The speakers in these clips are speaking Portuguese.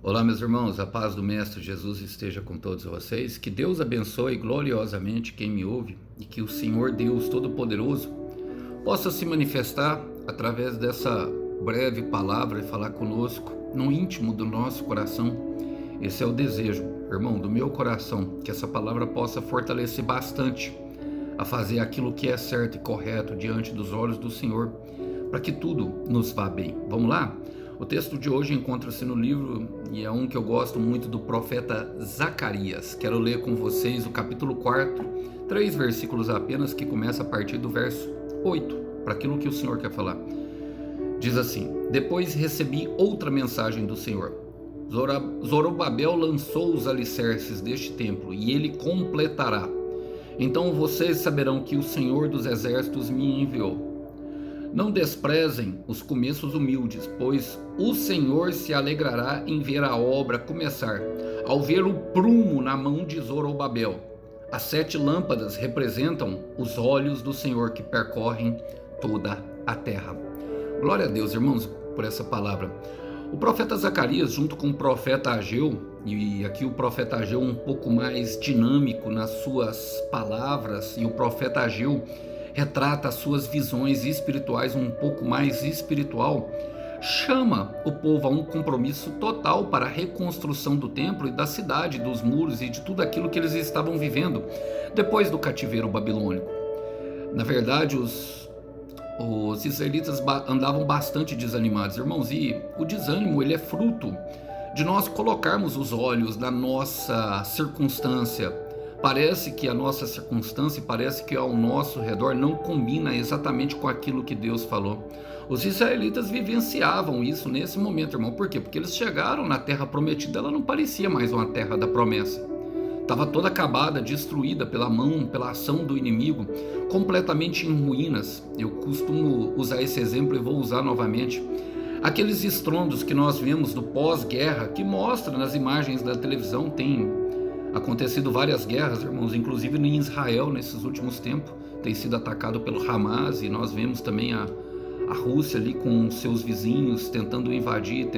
Olá, meus irmãos, a paz do Mestre Jesus esteja com todos vocês. Que Deus abençoe gloriosamente quem me ouve e que o Senhor Deus Todo-Poderoso possa se manifestar através dessa breve palavra e falar conosco no íntimo do nosso coração. Esse é o desejo, irmão, do meu coração, que essa palavra possa fortalecer bastante a fazer aquilo que é certo e correto diante dos olhos do Senhor, para que tudo nos vá bem. Vamos lá? O texto de hoje encontra-se no livro, e é um que eu gosto muito, do profeta Zacarias. Quero ler com vocês o capítulo 4, 3 versículos apenas, que começa a partir do verso 8, para aquilo que o Senhor quer falar. Diz assim: Depois recebi outra mensagem do Senhor. Zorobabel lançou os alicerces deste templo, e ele completará. Então vocês saberão que o Senhor dos Exércitos me enviou. Não desprezem os começos humildes, pois o Senhor se alegrará em ver a obra começar, ao ver o prumo na mão de Zorobabel. As 7 lâmpadas representam os olhos do Senhor que percorrem toda a terra. Glória a Deus, irmãos, por essa palavra. O profeta Zacarias, junto com o profeta Ageu, e aqui o profeta Ageu um pouco mais dinâmico nas suas palavras, e o profeta Ageu retrata as suas visões espirituais um pouco mais espiritual, chama o povo a um compromisso total para a reconstrução do templo e da cidade, dos muros e de tudo aquilo que eles estavam vivendo depois do cativeiro babilônico. Na verdade, os israelitas andavam bastante desanimados, irmãos, e o desânimo ele é fruto de nós colocarmos os olhos na nossa circunstância. Parece que a nossa circunstância, parece que ao nosso redor não combina exatamente com aquilo que Deus falou. Os israelitas vivenciavam isso nesse momento, irmão. Por quê? Porque eles chegaram na terra prometida, ela não parecia mais uma terra da promessa. Estava toda acabada, destruída pela mão, pela ação do inimigo, completamente em ruínas. Eu costumo usar esse exemplo e vou usar novamente. Aqueles estrondos que nós vemos do pós-guerra, que mostra nas imagens da televisão, tem acontecido várias guerras, irmãos, inclusive em Israel nesses últimos tempos, tem sido atacado pelo Hamas, e nós vemos também a Rússia ali com seus vizinhos tentando invadir,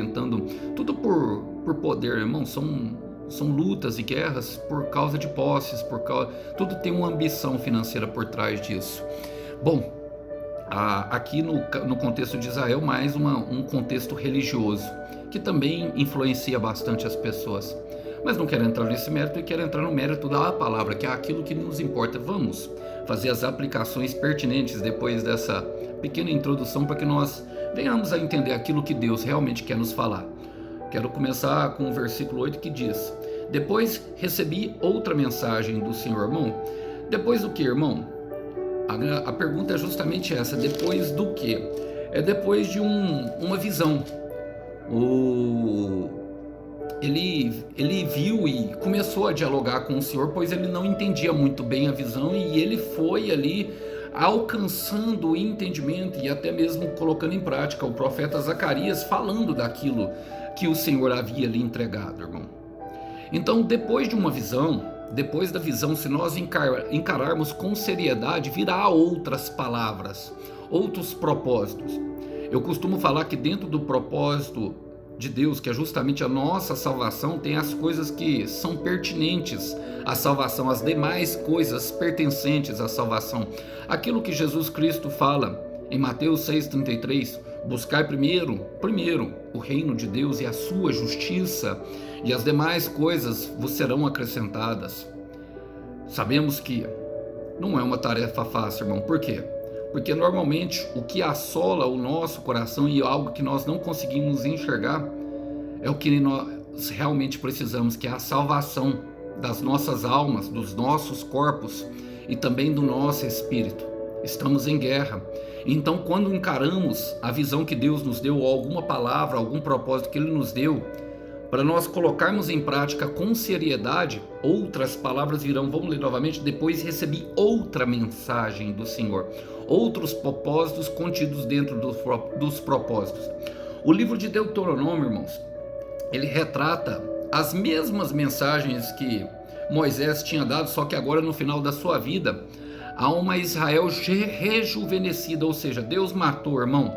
tudo por poder, irmãos, são lutas e guerras por causa de posses, tudo tem uma ambição financeira por trás disso. Bom, aqui no contexto de Israel, mais um contexto religioso, que também influencia bastante as pessoas. Mas não quero entrar nesse mérito e quero entrar no mérito da palavra, que é aquilo que nos importa. Vamos fazer as aplicações pertinentes depois dessa pequena introdução, para que nós venhamos a entender aquilo que Deus realmente quer nos falar. Quero começar com o versículo 8, que diz: Depois recebi outra mensagem do Senhor. Irmão, depois do que, irmão? A pergunta é justamente essa: depois do que? É depois de uma visão. Ele viu e começou a dialogar com o Senhor, pois ele não entendia muito bem a visão, e ele foi ali alcançando o entendimento e até mesmo colocando em prática. O profeta Zacarias falando daquilo que o Senhor havia lhe entregado, irmão. Então, depois de uma visão, depois da visão, se nós encararmos com seriedade, virá outras palavras, outros propósitos. Eu costumo falar que dentro do propósito de Deus, que é justamente a nossa salvação, tem as coisas que são pertinentes à salvação, as demais coisas pertencentes à salvação. Aquilo que Jesus Cristo fala em Mateus 6,33, buscai primeiro o reino de Deus e a sua justiça, e as demais coisas vos serão acrescentadas. Sabemos que não é uma tarefa fácil, irmão. Por quê? Porque normalmente o que assola o nosso coração e algo que nós não conseguimos enxergar é o que nós realmente precisamos, que é a salvação das nossas almas, dos nossos corpos e também do nosso espírito. Estamos em guerra. Então, quando encaramos a visão que Deus nos deu, ou alguma palavra, algum propósito que Ele nos deu, para nós colocarmos em prática com seriedade, outras palavras virão. Vamos ler novamente. Depois recebi outra mensagem do Senhor. Outros propósitos contidos dentro dos propósitos. O livro de Deuteronômio, irmãos, ele retrata as mesmas mensagens que Moisés tinha dado, só que agora no final da sua vida, a uma Israel rejuvenescida, ou seja, Deus matou, irmão,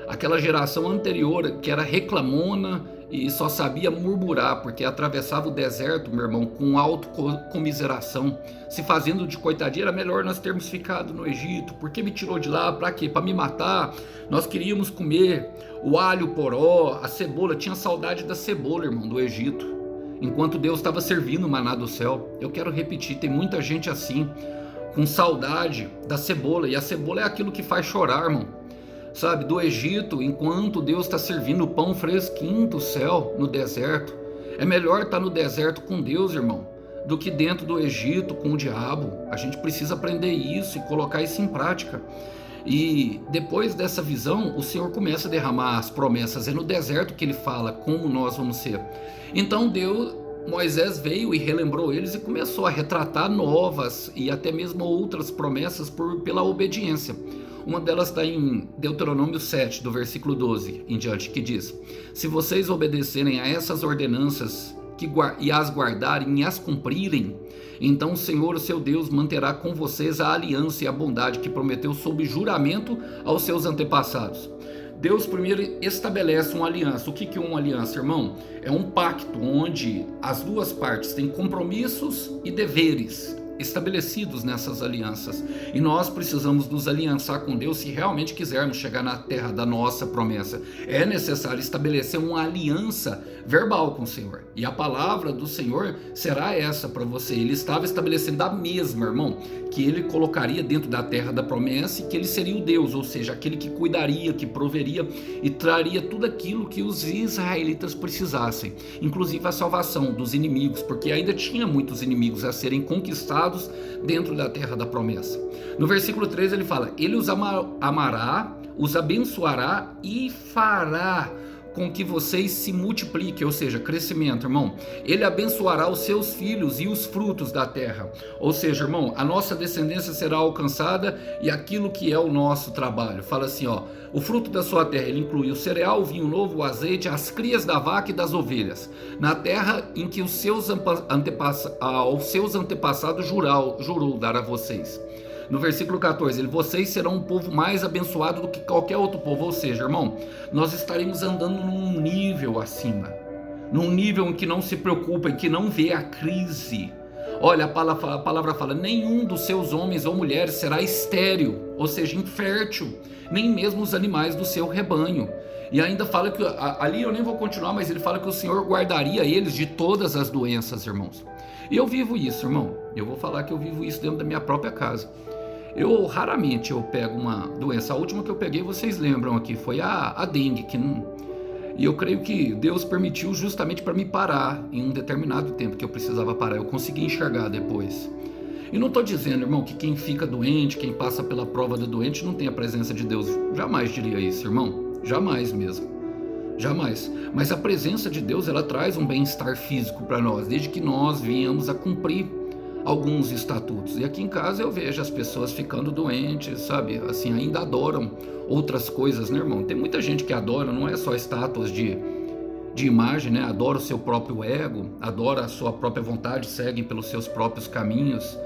aquela geração anterior que era reclamona e só sabia murmurar, porque atravessava o deserto, meu irmão, com autocomiseração, se fazendo de coitadinho. Era melhor nós termos ficado no Egito. Por que me tirou de lá? Para quê? Para me matar? Nós queríamos comer o alho poró, a cebola. Tinha saudade da cebola, irmão, do Egito, enquanto Deus estava servindo o maná do céu. Eu quero repetir, tem muita gente assim, com saudade da cebola, e a cebola é aquilo que faz chorar, irmão. Sabe, do Egito, enquanto Deus está servindo o pão fresquinho do céu no deserto. É melhor estar no deserto com Deus, irmão, do que dentro do Egito com o diabo. A gente precisa aprender isso e colocar isso em prática. E depois dessa visão, o Senhor começa a derramar as promessas. É no deserto que ele fala como nós vamos ser. Então Moisés veio e relembrou eles e começou a retratar novas e até mesmo outras promessas pela obediência. Uma delas está em Deuteronômio 7, do versículo 12 em diante, que diz: se vocês obedecerem a essas ordenanças e as guardarem e as cumprirem, então o Senhor, o seu Deus, manterá com vocês a aliança e a bondade que prometeu sob juramento aos seus antepassados. Deus primeiro estabelece uma aliança. O que é uma aliança, irmão? É um pacto onde as duas partes têm compromissos e deveres estabelecidos nessas alianças, e nós precisamos nos aliançar com Deus se realmente quisermos chegar na terra da nossa promessa. É necessário estabelecer uma aliança verbal com o Senhor, e a palavra do Senhor será essa para você. Ele estava estabelecendo a mesma, irmão, que ele colocaria dentro da terra da promessa, e que ele seria o Deus, ou seja, aquele que cuidaria, que proveria e traria tudo aquilo que os israelitas precisassem, inclusive a salvação dos inimigos, porque ainda tinha muitos inimigos a serem conquistados dentro da terra da promessa. No versículo 13 ele fala: ele os amará, os abençoará e fará com que vocês se multipliquem, ou seja, crescimento, irmão. Ele abençoará os seus filhos e os frutos da terra, ou seja, irmão, a nossa descendência será alcançada e aquilo que é o nosso trabalho. Fala assim, ó: o fruto da sua terra, ele inclui o cereal, o vinho novo, o azeite, as crias da vaca e das ovelhas, na terra em que aos seus antepassados jurou dar a vocês. No versículo 14, vocês serão um povo mais abençoado do que qualquer outro povo. Ou seja, irmão, nós estaremos andando num nível acima, num nível em que não se preocupa, em que não vê a crise. Olha, a palavra fala: nenhum dos seus homens ou mulheres será estéril, ou seja, infértil, nem mesmo os animais do seu rebanho. E ainda fala que, ali eu nem vou continuar, mas ele fala que o Senhor guardaria eles de todas as doenças, irmãos. E eu vivo isso, irmão. Eu vou falar que eu vivo isso dentro da minha própria casa. Raramente eu pego uma doença. A última que eu peguei, vocês lembram aqui, foi a dengue, e eu creio que Deus permitiu justamente para me parar em um determinado tempo que eu precisava parar. Eu consegui enxergar depois. E não estou dizendo, irmão, que quem fica doente, quem passa pela prova do doente, não tem a presença de Deus. Jamais diria isso, irmão. Jamais mesmo. Jamais. Mas a presença de Deus, ela traz um bem-estar físico para nós, desde que nós viemos a cumprir alguns estatutos. E aqui em casa eu vejo as pessoas ficando doentes, sabe? Assim, ainda adoram outras coisas, né, irmão? Tem muita gente que adora, não é só estátuas de imagem, né? Adora o seu próprio ego, adora a sua própria vontade, seguem pelos seus próprios caminhos.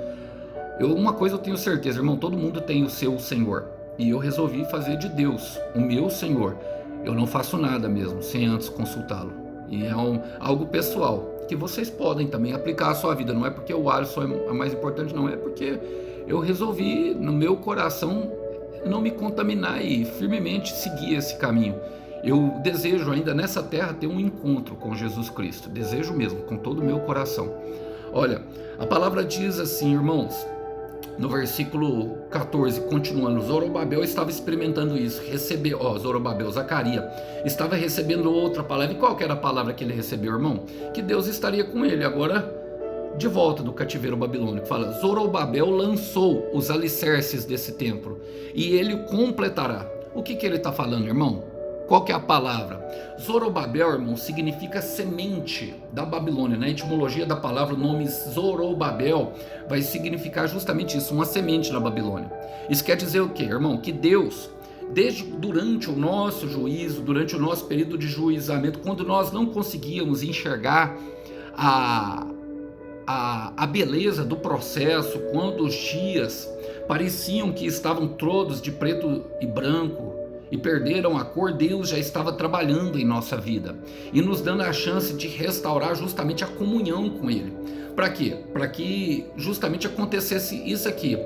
Uma coisa eu tenho certeza, irmão, todo mundo tem o seu Senhor. E eu resolvi fazer de Deus o meu Senhor. Eu não faço nada mesmo sem antes consultá-lo. E é algo pessoal, que vocês podem também aplicar à sua vida. Não é porque o Alisson é mais importante, não. É porque eu resolvi, no meu coração, não me contaminar e firmemente seguir esse caminho. Eu desejo ainda nessa terra ter um encontro com Jesus Cristo. Desejo mesmo, com todo o meu coração. Olha, a palavra diz assim, irmãos, no versículo 14, continuando: Zorobabel estava experimentando isso, Zacarias estava recebendo outra palavra. E qual que era a palavra que ele recebeu, irmão? Que Deus estaria com ele agora de volta do cativeiro babilônico. Fala: Zorobabel lançou os alicerces desse templo e ele o completará. O que ele está falando, irmão? Qual que é a palavra? Zorobabel, irmão, significa semente da Babilônia. Na etimologia da palavra, o nome Zorobabel vai significar justamente isso, uma semente na Babilônia. Isso quer dizer o quê, irmão? Que Deus, durante o nosso juízo, durante o nosso período de juizamento, quando nós não conseguíamos enxergar a beleza do processo, quando os dias pareciam que estavam todos de preto e branco, e perderam a cor, Deus já estava trabalhando em nossa vida e nos dando a chance de restaurar justamente a comunhão com Ele. Para quê? Para que justamente acontecesse isso aqui.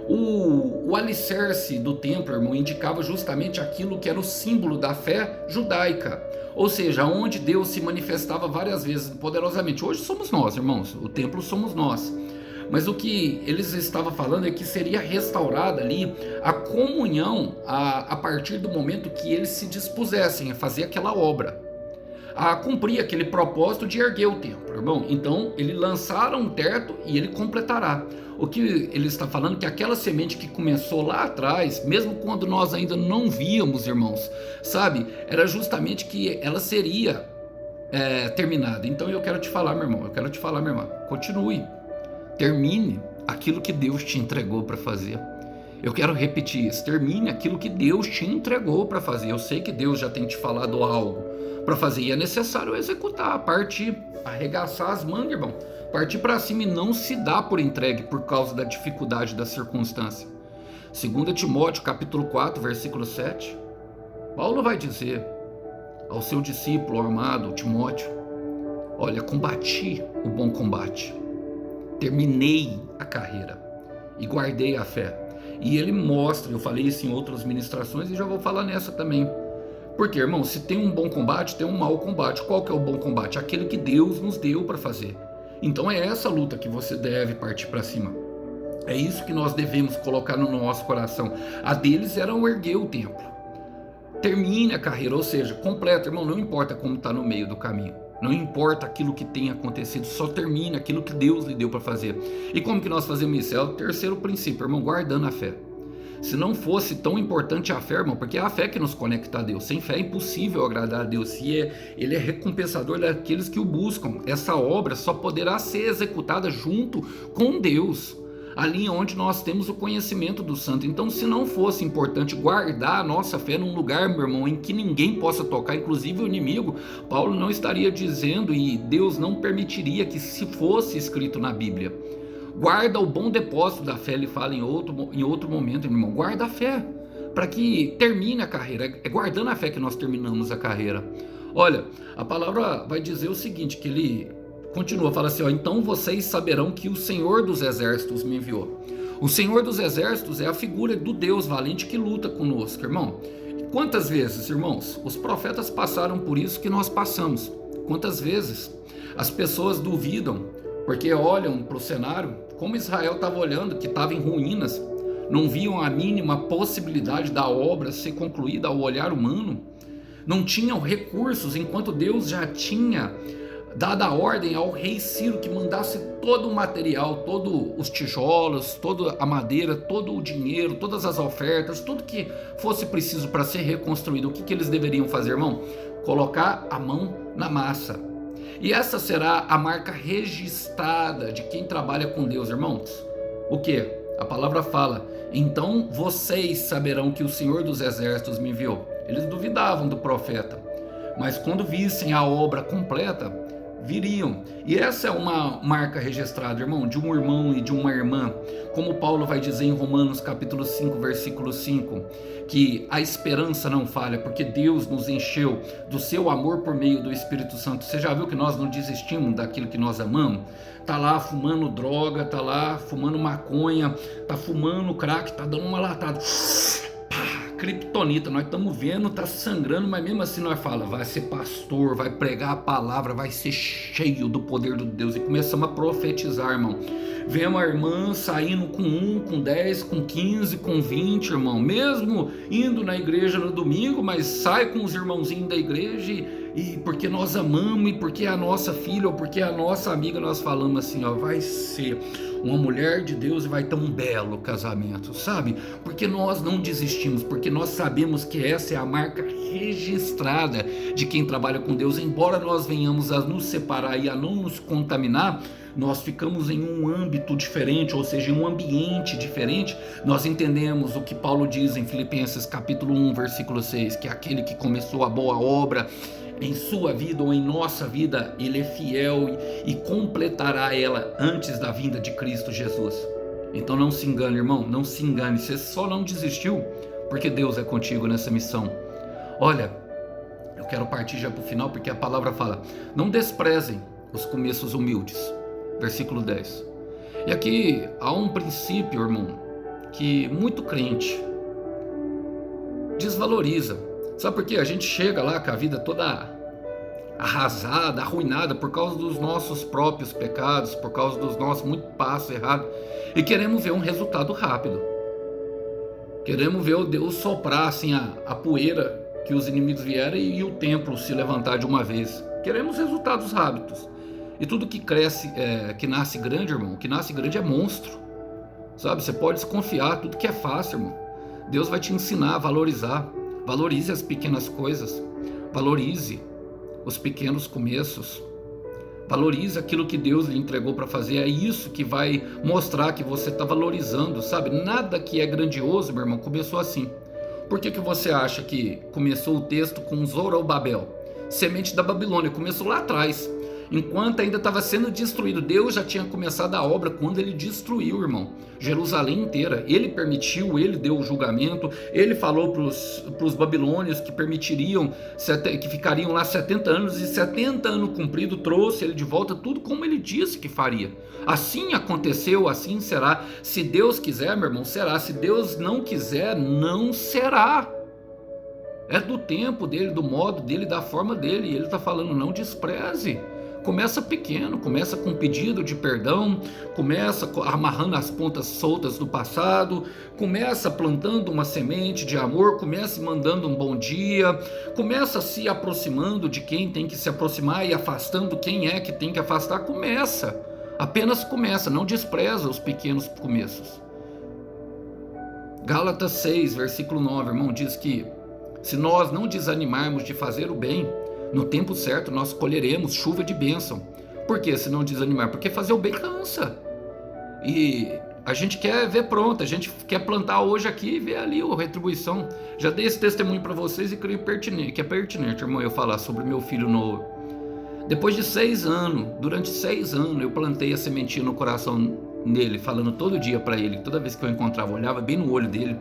O alicerce do templo, irmão, indicava justamente aquilo que era o símbolo da fé judaica, ou seja, onde Deus se manifestava várias vezes poderosamente. Hoje somos nós, irmãos, o templo somos nós. Mas o que eles estavam falando é que seria restaurada ali a comunhão a partir do momento que eles se dispusessem a fazer aquela obra, a cumprir aquele propósito de erguer o templo, irmão. Então, eles lançaram um teto e ele completará. O que ele está falando é que aquela semente que começou lá atrás, mesmo quando nós ainda não víamos, irmãos, sabe, era justamente que ela seria terminada. Então eu quero te falar, meu irmão, minha irmã, continue, termine aquilo que Deus te entregou para fazer. Eu quero repetir isso, termine aquilo que Deus te entregou para fazer. Eu sei que Deus já tem te falado algo para fazer e é necessário executar, partir, arregaçar as mangas, irmão, partir para cima e não se dar por entregue por causa da dificuldade da circunstância. 2 Timóteo capítulo 4, versículo 7, Paulo vai dizer ao seu discípulo amado Timóteo: olha, combati o bom combate, terminei a carreira e guardei a fé. E ele mostra, eu falei isso em outras ministrações e já vou falar nessa também. Porque, irmão, se tem um bom combate, tem um mau combate. Qual que é o bom combate? Aquele que Deus nos deu para fazer. Então é essa luta que você deve partir para cima. É isso que nós devemos colocar no nosso coração. A deles era o erguer o templo. Termine a carreira, ou seja, completa, irmão, não importa como está no meio do caminho. Não importa aquilo que tenha acontecido, só termine aquilo que Deus lhe deu para fazer. E como que nós fazemos isso? É o terceiro princípio, irmão, guardando a fé. Se não fosse tão importante a fé, irmão, porque é a fé que nos conecta a Deus. Sem fé é impossível agradar a Deus. E Ele é recompensador daqueles que o buscam. Essa obra só poderá ser executada junto com Deus, ali onde nós temos o conhecimento do santo. Então, se não fosse importante guardar a nossa fé num lugar, meu irmão, em que ninguém possa tocar, inclusive o inimigo, Paulo não estaria dizendo e Deus não permitiria que se fosse escrito na Bíblia. Guarda o bom depósito da fé, ele fala em outro momento, irmão. Guarda a fé, para que termine a carreira. É guardando a fé que nós terminamos a carreira. Olha, a palavra vai dizer o seguinte, que ele continua, fala assim, ó, então vocês saberão que o Senhor dos Exércitos me enviou. O Senhor dos Exércitos é a figura do Deus valente que luta conosco, irmão. Quantas vezes, irmãos, os profetas passaram por isso que nós passamos? Quantas vezes as pessoas duvidam, porque olham para o cenário, como Israel estava olhando, que estava em ruínas, não viam a mínima possibilidade da obra ser concluída ao olhar humano, não tinham recursos, enquanto Deus já tinha dado a ordem ao rei Ciro que mandasse todo o material, todos os tijolos, toda a madeira, todo o dinheiro, todas as ofertas, tudo que fosse preciso para ser reconstruído. O que eles deveriam fazer, irmão? Colocar a mão na massa. E essa será a marca registrada de quem trabalha com Deus, irmãos. O que? A palavra fala, então vocês saberão que o Senhor dos Exércitos me enviou. Eles duvidavam do profeta, mas quando vissem a obra completa, viriam. E essa é uma marca registrada, irmão, de um irmão e de uma irmã, como Paulo vai dizer em Romanos capítulo 5, versículo 5, que a esperança não falha, porque Deus nos encheu do seu amor por meio do Espírito Santo. Você já viu que nós não desistimos daquilo que nós amamos? Tá lá fumando droga, tá lá fumando maconha, tá fumando crack, tá dando uma latada, criptonita, nós estamos vendo, tá sangrando, mas mesmo assim nós falamos, vai ser pastor, vai pregar a palavra, vai ser cheio do poder de Deus, e começamos a profetizar, irmão. Vemos a irmã saindo com 1, com 10, com 15, com 20, irmão, mesmo indo na igreja no domingo, mas sai com os irmãozinhos da igreja e porque nós amamos, e porque é a nossa filha, ou porque é a nossa amiga, nós falamos assim, ó, vai ser uma mulher de Deus e vai ter um belo casamento, sabe? Porque nós não desistimos, porque nós sabemos que essa é a marca registrada de quem trabalha com Deus. Embora nós venhamos a nos separar e a não nos contaminar, nós ficamos em um âmbito diferente, ou seja, em um ambiente diferente. Nós entendemos o que Paulo diz em Filipenses capítulo 1, versículo 6, que aquele que começou a boa obra em sua vida ou em nossa vida, ele é fiel e completará ela antes da vinda de Cristo Jesus. Então não se engane, irmão, não se engane. Você só não desistiu porque Deus é contigo nessa missão. Olha, eu quero partir já para o final, porque a palavra fala: não desprezem os começos humildes. Versículo 10. E aqui há um princípio, irmão, que muito crente desvaloriza. Sabe por quê? A gente chega lá com a vida toda arrasada, arruinada por causa dos nossos próprios pecados, por causa dos nossos muito passos errados, e queremos ver um resultado rápido. Queremos ver o Deus soprar assim a poeira que os inimigos vieram e o templo se levantar de uma vez. Queremos resultados rápidos. E tudo que cresce, que nasce grande, irmão, o que nasce grande é monstro. Sabe? Você pode desconfiar, tudo que é fácil, irmão. Deus vai te ensinar a valorizar. Valorize as pequenas coisas. Valorize os pequenos começos. Valorize aquilo que Deus lhe entregou para fazer. É isso que vai mostrar que você está valorizando, sabe? Nada que é grandioso, meu irmão, começou assim. Por que você acha que começou o texto com Zorobabel? Semente da Babilônia, começou lá atrás. Enquanto ainda estava sendo destruído, Deus já tinha começado a obra quando ele destruiu, irmão, Jerusalém inteira. Ele permitiu, ele deu o julgamento, ele falou para os babilônios que permitiriam, que ficariam lá 70 anos, e 70 anos cumprido, trouxe ele de volta, tudo como ele disse que faria. Assim aconteceu, assim será. Se Deus quiser, meu irmão, será. Se Deus não quiser, não será. É do tempo dele, do modo dele, da forma dele. E ele está falando: não despreze. Começa pequeno, começa com pedido de perdão, começa amarrando as pontas soltas do passado, começa plantando uma semente de amor, começa mandando um bom dia, começa se aproximando de quem tem que se aproximar e afastando quem é que tem que afastar. Começa, apenas começa, não despreza os pequenos começos. Gálatas 6, versículo 9, irmão, diz que se nós não desanimarmos de fazer o bem, no tempo certo nós colheremos chuva de bênção. Por que se não desanimar? Porque fazer o bem cansa. E a gente quer ver pronto, a gente quer plantar hoje aqui e ver ali a retribuição. Já dei esse testemunho para vocês e creio que é pertinente, irmão, eu falar sobre meu filho novo. Depois de 6 anos, durante 6 anos, eu plantei a sementinha no coração nele, falando todo dia para ele, toda vez que eu encontrava, eu olhava bem no olho dele.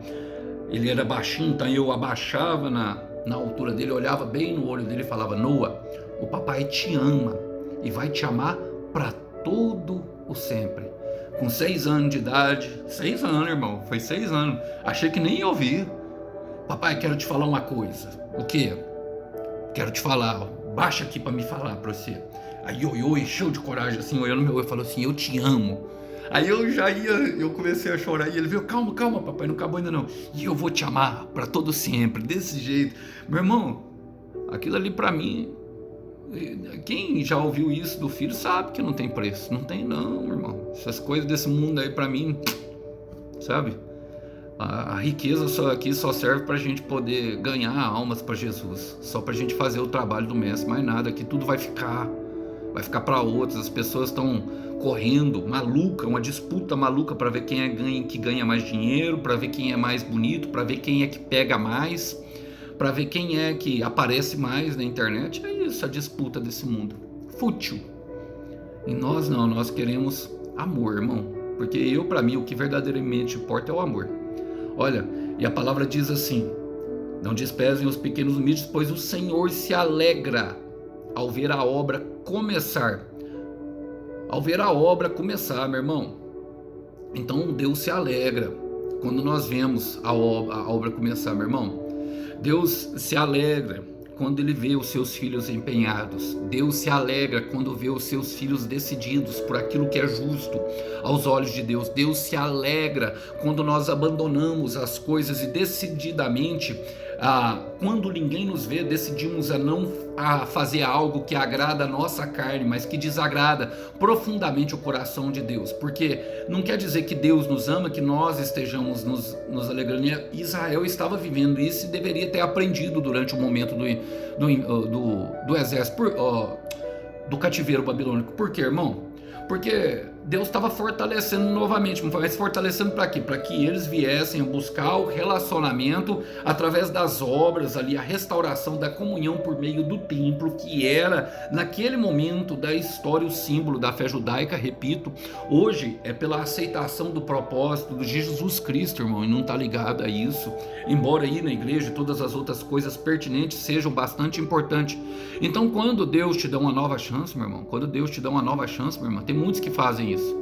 Ele era baixinho, então eu abaixava na altura dele, olhava bem no olho dele e falava: Noah, o papai te ama e vai te amar para todo o sempre. Com 6 anos de idade, 6 anos, irmão, foi 6 anos, achei que nem ia ouvir. Papai, quero te falar uma coisa. O quê? Quero te falar, baixa aqui para me falar para você. Aí eu encheu de coragem, assim, olhando no meu olho e falou assim: eu te amo. Aí eu comecei a chorar e ele veio: calma, papai, não acabou ainda não. E eu vou te amar para todo sempre, desse jeito. Meu irmão, aquilo ali para mim, quem já ouviu isso do filho sabe que não tem preço. Não tem não, meu irmão. Essas coisas desse mundo aí para mim, sabe? A riqueza só serve para a gente poder ganhar almas para Jesus. Só para a gente fazer o trabalho do mestre, mais nada. Aqui tudo vai ficar para outros. As pessoas estão correndo, maluca, uma disputa maluca para ver quem que ganha mais dinheiro, para ver quem é mais bonito, para ver quem é que pega mais, para ver quem é que aparece mais na internet. É isso, a disputa desse mundo fútil. E nós não, nós queremos amor, irmão, porque para mim o que verdadeiramente importa é o amor. Olha, e a palavra diz assim: não desprezem os pequenos humildes, pois o Senhor se alegra ao ver a obra começar. Ao ver a obra começar, meu irmão. Então Deus se alegra quando nós vemos a obra começar, meu irmão. Deus se alegra quando ele vê os seus filhos empenhados. Deus se alegra quando vê os seus filhos decididos por aquilo que é justo aos olhos de Deus. Deus se alegra quando nós abandonamos as coisas e decididamente, quando ninguém nos vê, decidimos a fazer algo que agrada a nossa carne, mas que desagrada profundamente o coração de Deus. Porque não quer dizer que Deus nos ama, que nós estejamos nos alegrando. Israel estava vivendo isso e deveria ter aprendido durante o momento do exército, do cativeiro babilônico. Por quê, irmão? Porque Deus estava fortalecendo novamente, mas fortalecendo para quê? Para que eles viessem a buscar o relacionamento através das obras ali, a restauração da comunhão por meio do templo, que era naquele momento da história o símbolo da fé judaica, repito. Hoje é pela aceitação do propósito de Jesus Cristo, irmão, e não está ligado a isso, embora aí na igreja todas as outras coisas pertinentes sejam bastante importantes. Então quando Deus te dá uma nova chance, meu irmão, quando Deus te dá uma nova chance, meu irmão, tem muitos que fazem isso,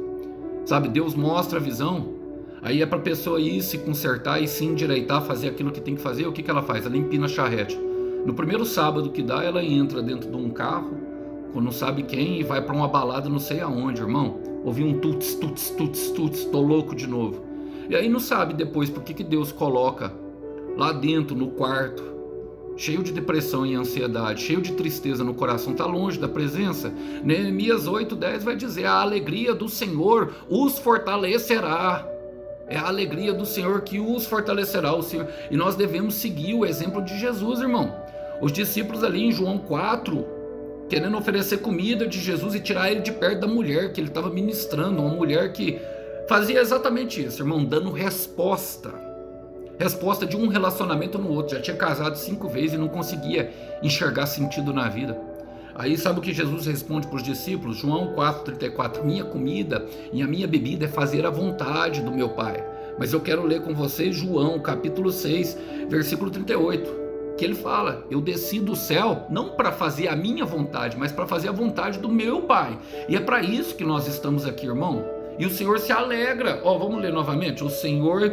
sabe? Deus mostra a visão, aí é para a pessoa ir se consertar e se endireitar, fazer aquilo que tem que fazer. O que ela faz? Ela empina a charrete. No primeiro sábado que dá, ela entra dentro de um carro, com não sabe quem, e vai para uma balada não sei aonde, irmão. Ouvi um tuts, tuts, tuts, tuts, tô louco de novo. E aí não sabe depois por que Deus coloca lá dentro, no quarto, cheio de depressão e ansiedade, cheio de tristeza no coração, está longe da presença. Neemias 8:10 vai dizer: a alegria do Senhor os fortalecerá. É a alegria do Senhor que os fortalecerá, o Senhor. E nós devemos seguir o exemplo de Jesus, irmão. Os discípulos ali em João 4, querendo oferecer comida de Jesus e tirar ele de perto da mulher que ele estava ministrando, uma mulher que fazia exatamente isso, irmão, dando resposta de um relacionamento no outro. Já tinha casado 5 vezes e não conseguia enxergar sentido na vida. Aí sabe o que Jesus responde para os discípulos? João 4:34: minha comida e a minha bebida é fazer a vontade do meu Pai. Mas eu quero ler com vocês João capítulo 6, versículo 38, que ele fala: eu desci do céu não para fazer a minha vontade, mas para fazer a vontade do meu Pai. E é para isso que nós estamos aqui, irmão. E o Senhor se alegra. Vamos ler novamente. O Senhor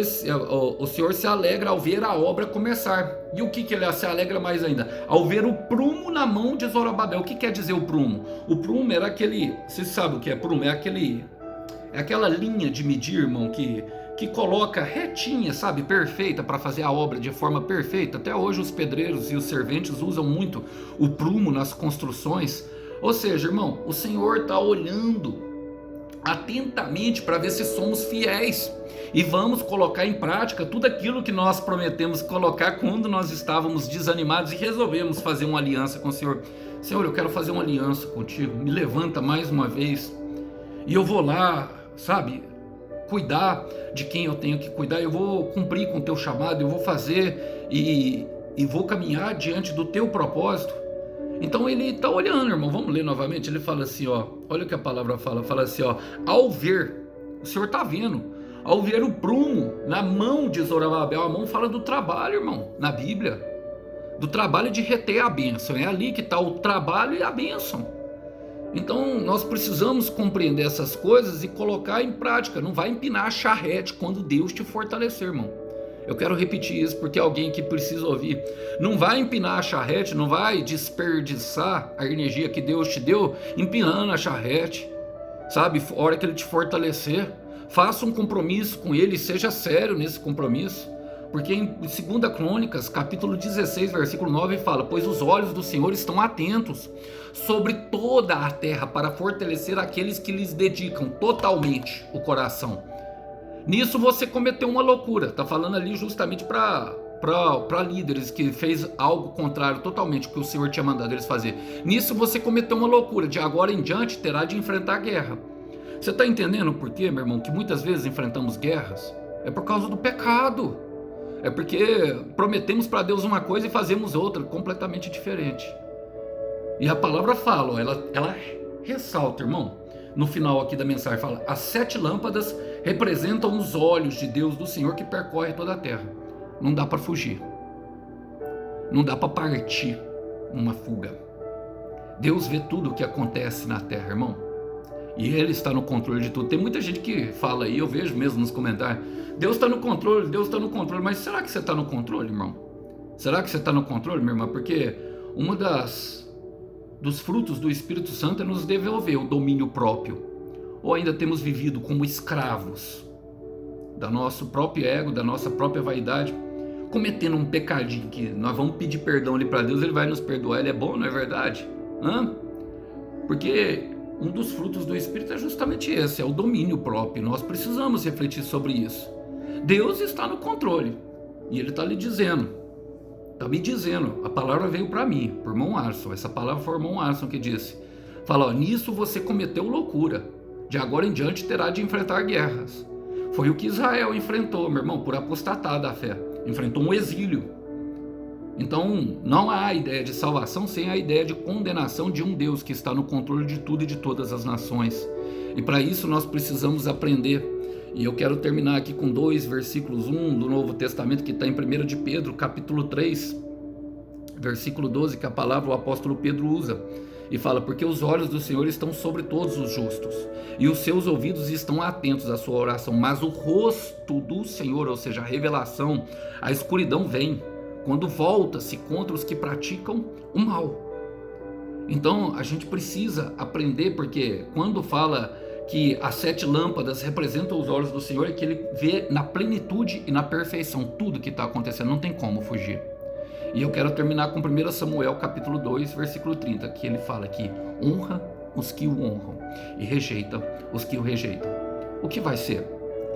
se alegra ao ver a obra começar. E o que ele se alegra mais ainda? Ao ver o prumo na mão de Zorobabel. O que quer dizer o prumo? O prumo era aquele... Você sabe o que é prumo? É aquela linha de medir, irmão, que coloca retinha, sabe? Perfeita, para fazer a obra de forma perfeita. Até hoje os pedreiros e os serventes usam muito o prumo nas construções. Ou seja, irmão, o Senhor está olhando atentamente para ver se somos fiéis e vamos colocar em prática tudo aquilo que nós prometemos colocar quando nós estávamos desanimados e resolvemos fazer uma aliança com o Senhor. Senhor, eu quero fazer uma aliança contigo, me levanta mais uma vez e eu vou lá, sabe, cuidar de quem eu tenho que cuidar, eu vou cumprir com o teu chamado, eu vou fazer e vou caminhar diante do teu propósito. Então ele está olhando, irmão. Vamos ler novamente. Ele fala assim, olha o que a palavra fala assim, ao ver, o Senhor está vendo, ao ver o prumo na mão de Zorobabel. A mão fala do trabalho, irmão, na Bíblia, do trabalho de reter a bênção. É ali que está o trabalho e a bênção. Então nós precisamos compreender essas coisas e colocar em prática. Não vai empinar a charrete quando Deus te fortalecer, irmão. Eu quero repetir isso porque é alguém que precisa ouvir. Não vai empinar a charrete, não vai desperdiçar a energia que Deus te deu empinando a charrete, sabe? A hora que Ele te fortalecer, faça um compromisso com Ele, seja sério nesse compromisso. Porque em 2 Crônicas, capítulo 16, versículo 9, fala: pois os olhos do Senhor estão atentos sobre toda a terra para fortalecer aqueles que lhes dedicam totalmente o coração. Nisso você cometeu uma loucura. Está falando ali justamente para líderes que fez algo contrário totalmente ao que o Senhor tinha mandado eles fazer. Nisso você cometeu uma loucura. De agora em diante terá de enfrentar a guerra. Você está entendendo por quê, meu irmão, que muitas vezes enfrentamos guerras? É por causa do pecado. É porque prometemos para Deus uma coisa e fazemos outra completamente diferente. E a palavra fala, ela ressalta, irmão, no final aqui da mensagem, fala: as 7 lâmpadas representam os olhos de Deus, do Senhor, que percorre toda a terra. Não dá para fugir, não dá para partir uma fuga. Deus vê tudo o que acontece na terra, irmão, e Ele está no controle de tudo. Tem muita gente que fala aí, eu vejo mesmo nos comentários: Deus está no controle, Deus está no controle. Mas será que você está no controle, irmão? Será que você está no controle, minha irmã? Porque uma dos frutos do Espírito Santo é nos devolver o domínio próprio. Ou ainda temos vivido como escravos do nosso próprio ego, da nossa própria vaidade, cometendo um pecadinho que nós vamos pedir perdão ali para Deus, Ele vai nos perdoar. Ele é bom, não é verdade? Porque um dos frutos do Espírito é justamente esse, é o domínio próprio. Nós precisamos refletir sobre isso. Deus está no controle e Ele está lhe dizendo, está me dizendo, a palavra veio para mim, por irmão Arson. Essa palavra foi o irmão Arson que disse: Fala, ó, nisso você cometeu loucura. De agora em diante terá de enfrentar guerras. Foi o que Israel enfrentou, meu irmão, por apostatar da fé. Enfrentou um exílio. Então, não há ideia de salvação sem a ideia de condenação de um Deus que está no controle de tudo e de todas as nações. E para isso nós precisamos aprender. E eu quero terminar aqui com 2 versículos, um do Novo Testamento, que está em 1 de Pedro, capítulo 3, versículo 12, que a palavra o apóstolo Pedro usa. E fala, porque os olhos do Senhor estão sobre todos os justos, e os seus ouvidos estão atentos à sua oração, mas o rosto do Senhor, ou seja, a revelação, a escuridão vem, quando volta-se contra os que praticam o mal. Então a gente precisa aprender, porque quando fala que as 7 lâmpadas representam os olhos do Senhor, é que ele vê na plenitude e na perfeição tudo que está acontecendo, não tem como fugir. E eu quero terminar com 1 Samuel capítulo 2, versículo 30, que ele fala que honra os que o honram e rejeita os que o rejeitam. O que vai ser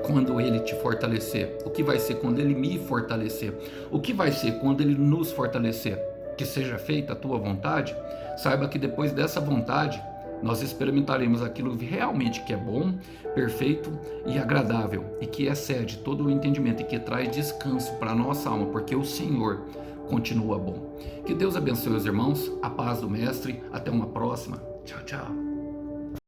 quando ele te fortalecer? O que vai ser quando ele me fortalecer? O que vai ser quando ele nos fortalecer? Que seja feita a tua vontade. Saiba que depois dessa vontade nós experimentaremos aquilo realmente que é bom, perfeito e agradável, e que excede todo o entendimento e que traz descanso para a nossa alma, porque o Senhor continua bom. Que Deus abençoe os irmãos, a paz do Mestre, até uma próxima. Tchau, tchau.